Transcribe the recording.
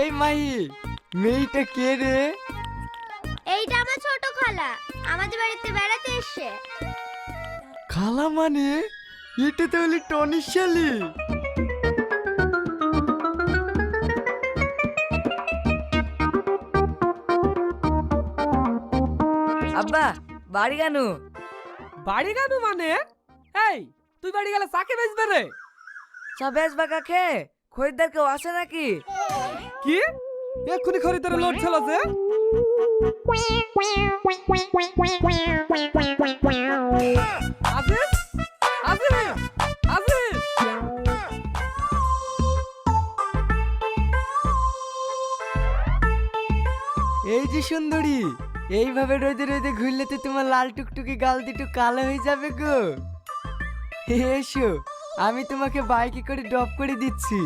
এই মাই, মেয়েটা কে রে? এইটা আমার ছোট খালা, আমাদের বাড়িতে বেড়াতে এসছে। খালা মানে? এটা তো হলি টনির শালি। আব্বা বাড়ি কেন? বাড়ি কেন মানে? এই, তুই বাড়ি গেলে চাকে বেচবে রে? সব বেচবা কাকে? খরিদ্দার কেউ আসে নাকি? কি? এক্ষুনি খরিদ্দারের লোড ছিল যে। আজিজ, আজিজ, আজিজ। এই যে সুন্দরী, এইভাবে রোদে রোদে ঘুরলে তো তোমার লাল টুকটুকি গাল দুটো কালো হয়ে যাবে গো। এসো, আমি তোমাকে বাইকে করে ড্রপ করে দিচ্ছি।